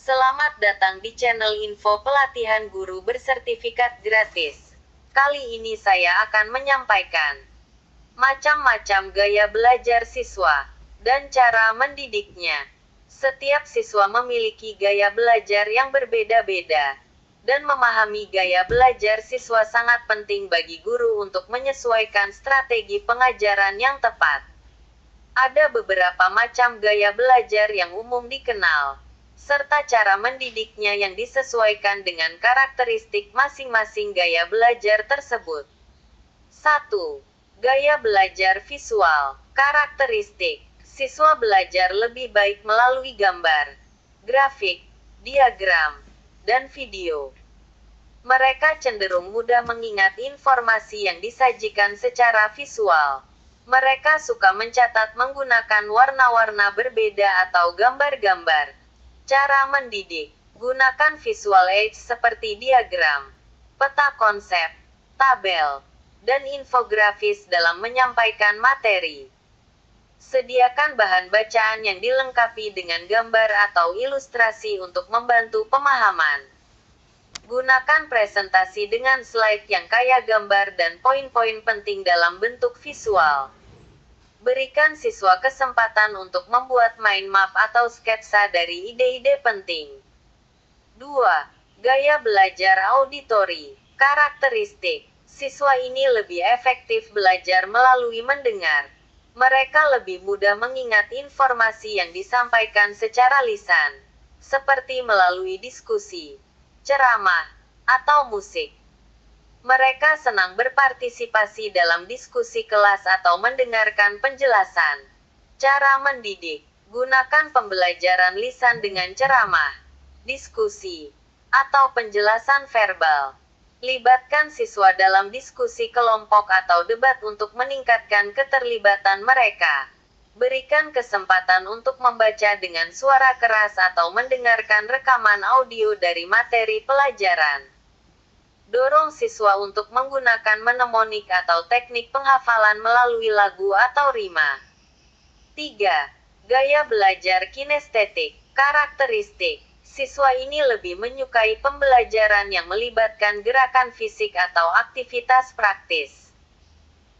Selamat datang di channel info pelatihan guru bersertifikat gratis. Kali ini saya akan menyampaikan macam-macam gaya belajar siswa dan cara mendidiknya. Setiap siswa memiliki gaya belajar yang berbeda-beda, dan memahami gaya belajar siswa sangat penting bagi guru untuk menyesuaikan strategi pengajaran yang tepat. Ada beberapa macam gaya belajar yang umum dikenal, serta cara mendidiknya yang disesuaikan dengan karakteristik masing-masing gaya belajar tersebut. 1. Gaya belajar visual. Karakteristik: siswa belajar lebih baik melalui gambar, grafik, diagram, dan video. Mereka cenderung mudah mengingat informasi yang disajikan secara visual. Mereka suka mencatat menggunakan warna-warna berbeda atau gambar-gambar. Cara mendidik: gunakan visual aids seperti diagram, peta konsep, tabel, dan infografis dalam menyampaikan materi. Sediakan bahan bacaan yang dilengkapi dengan gambar atau ilustrasi untuk membantu pemahaman. Gunakan presentasi dengan slide yang kaya gambar dan poin-poin penting dalam bentuk visual. Berikan siswa kesempatan untuk membuat mind map atau sketsa dari ide-ide penting. 2. Gaya belajar auditori. Karakteristik: siswa ini lebih efektif belajar melalui mendengar. Mereka lebih mudah mengingat informasi yang disampaikan secara lisan, seperti melalui diskusi, ceramah, atau musik. Mereka senang berpartisipasi dalam diskusi kelas atau mendengarkan penjelasan. Cara mendidik: gunakan pembelajaran lisan dengan ceramah, diskusi, atau penjelasan verbal. Libatkan siswa dalam diskusi kelompok atau debat untuk meningkatkan keterlibatan mereka. Berikan kesempatan untuk membaca dengan suara keras atau mendengarkan rekaman audio dari materi pelajaran. Dorong siswa untuk menggunakan mnemonik atau teknik penghafalan melalui lagu atau rima. 3. Gaya belajar kinestetik. Karakteristik: siswa ini lebih menyukai pembelajaran yang melibatkan gerakan fisik atau aktivitas praktis.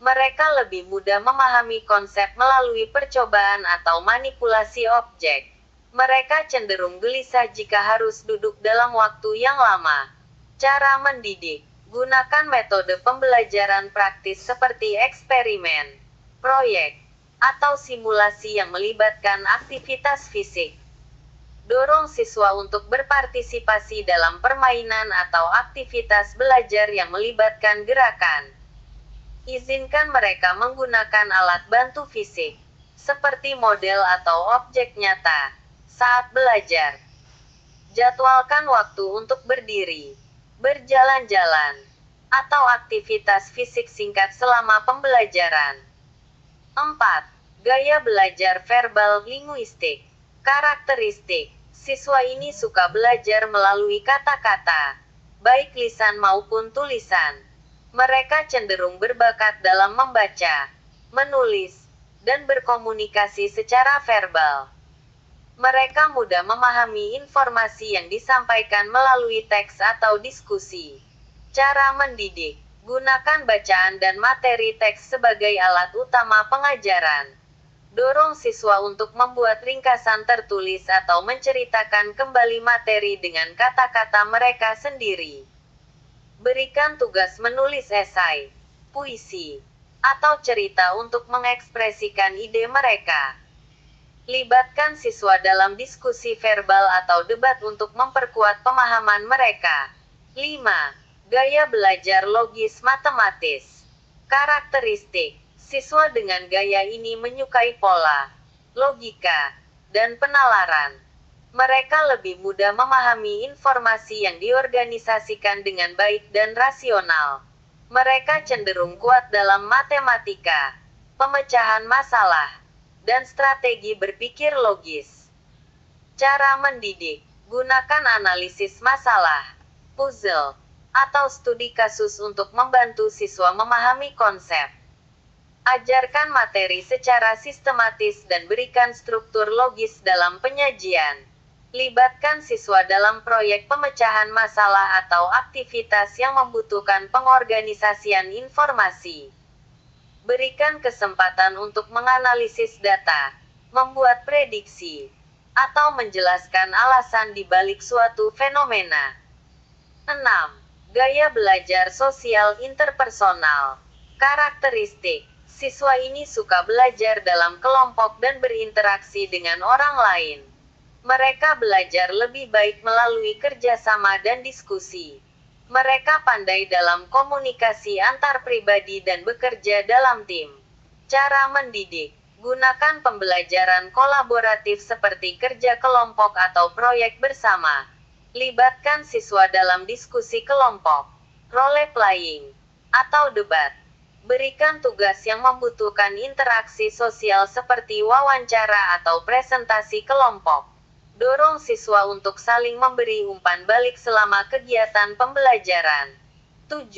Mereka lebih mudah memahami konsep melalui percobaan atau manipulasi objek. Mereka cenderung gelisah jika harus duduk dalam waktu yang lama. Cara mendidik: gunakan metode pembelajaran praktis seperti eksperimen, proyek, atau simulasi yang melibatkan aktivitas fisik. Dorong siswa untuk berpartisipasi dalam permainan atau aktivitas belajar yang melibatkan gerakan. Izinkan mereka menggunakan alat bantu fisik, seperti model atau objek nyata, saat belajar. Jadwalkan waktu untuk berdiri, berjalan-jalan, atau aktivitas fisik singkat selama pembelajaran. 4. Gaya belajar verbal linguistik. Karakteristik: siswa ini suka belajar melalui kata-kata, baik lisan maupun tulisan. Mereka cenderung berbakat dalam membaca, menulis, dan berkomunikasi secara verbal. Mereka mudah memahami informasi yang disampaikan melalui teks atau diskusi. Cara mendidik: gunakan bacaan dan materi teks sebagai alat utama pengajaran. Dorong siswa untuk membuat ringkasan tertulis atau menceritakan kembali materi dengan kata-kata mereka sendiri. Berikan tugas menulis esai, puisi, atau cerita untuk mengekspresikan ide mereka. Libatkan siswa dalam diskusi verbal atau debat untuk memperkuat pemahaman mereka. 5. Gaya belajar logis matematis. Karakteristik: siswa dengan gaya ini menyukai pola, logika, dan penalaran. Mereka lebih mudah memahami informasi yang diorganisasikan dengan baik dan rasional. Mereka cenderung kuat dalam matematika, pemecahan masalah, dan strategi berpikir logis. Cara mendidik: gunakan analisis masalah, puzzle, atau studi kasus untuk membantu siswa memahami konsep. Ajarkan materi secara sistematis dan berikan struktur logis dalam penyajian. Libatkan siswa dalam proyek pemecahan masalah atau aktivitas yang membutuhkan pengorganisasian informasi. Berikan kesempatan untuk menganalisis data, membuat prediksi, atau menjelaskan alasan di balik suatu fenomena. 6. Gaya belajar sosial interpersonal. Karakteristik: siswa ini suka belajar dalam kelompok dan berinteraksi dengan orang lain. Mereka belajar lebih baik melalui kerjasama dan diskusi. Mereka pandai dalam komunikasi antar pribadi dan bekerja dalam tim. Cara mendidik: gunakan pembelajaran kolaboratif seperti kerja kelompok atau proyek bersama. Libatkan siswa dalam diskusi kelompok, role playing, atau debat. Berikan tugas yang membutuhkan interaksi sosial seperti wawancara atau presentasi kelompok. Dorong siswa untuk saling memberi umpan balik selama kegiatan pembelajaran. 7.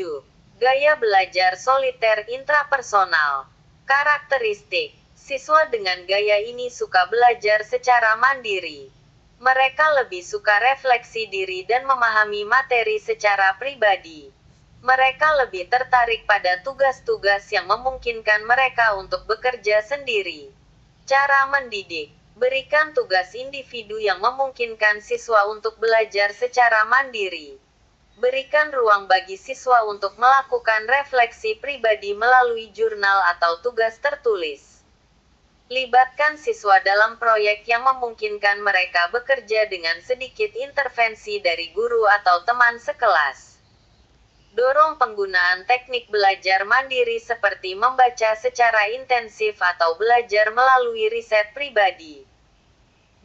Gaya belajar soliter intrapersonal. Karakteristik: siswa dengan gaya ini suka belajar secara mandiri. Mereka lebih suka refleksi diri dan memahami materi secara pribadi. Mereka lebih tertarik pada tugas-tugas yang memungkinkan mereka untuk bekerja sendiri. Cara mendidik: berikan tugas individu yang memungkinkan siswa untuk belajar secara mandiri. Berikan ruang bagi siswa untuk melakukan refleksi pribadi melalui jurnal atau tugas tertulis. Libatkan siswa dalam proyek yang memungkinkan mereka bekerja dengan sedikit intervensi dari guru atau teman sekelas. Dorong penggunaan teknik belajar mandiri seperti membaca secara intensif atau belajar melalui riset pribadi.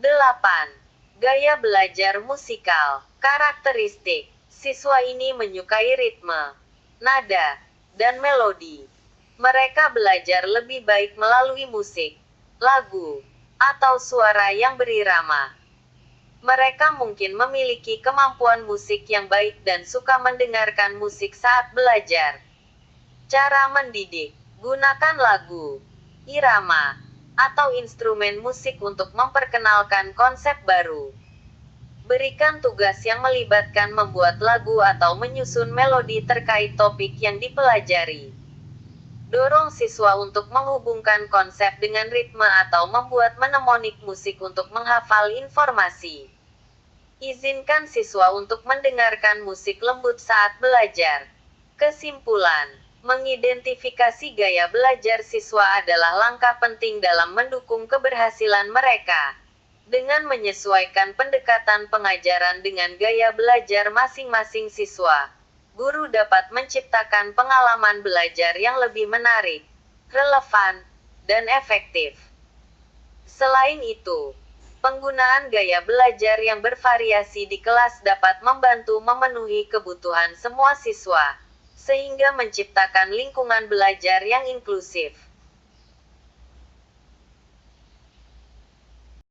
8. Gaya belajar musikal. Karakteristik: siswa ini menyukai ritme, nada, dan melodi. Mereka belajar lebih baik melalui musik, lagu, atau suara yang berirama. Mereka mungkin memiliki kemampuan musik yang baik dan suka mendengarkan musik saat belajar. Cara mendidik: gunakan lagu, irama, atau instrumen musik untuk memperkenalkan konsep baru. Berikan tugas yang melibatkan membuat lagu atau menyusun melodi terkait topik yang dipelajari. Dorong siswa untuk menghubungkan konsep dengan ritme atau membuat mnemonik musik untuk menghafal informasi. Izinkan siswa untuk mendengarkan musik lembut saat belajar. Kesimpulan: mengidentifikasi gaya belajar siswa adalah langkah penting dalam mendukung keberhasilan mereka. Dengan menyesuaikan pendekatan pengajaran dengan gaya belajar masing-masing siswa, guru dapat menciptakan pengalaman belajar yang lebih menarik, relevan, dan efektif. Selain itu, penggunaan gaya belajar yang bervariasi di kelas dapat membantu memenuhi kebutuhan semua siswa, sehingga menciptakan lingkungan belajar yang inklusif.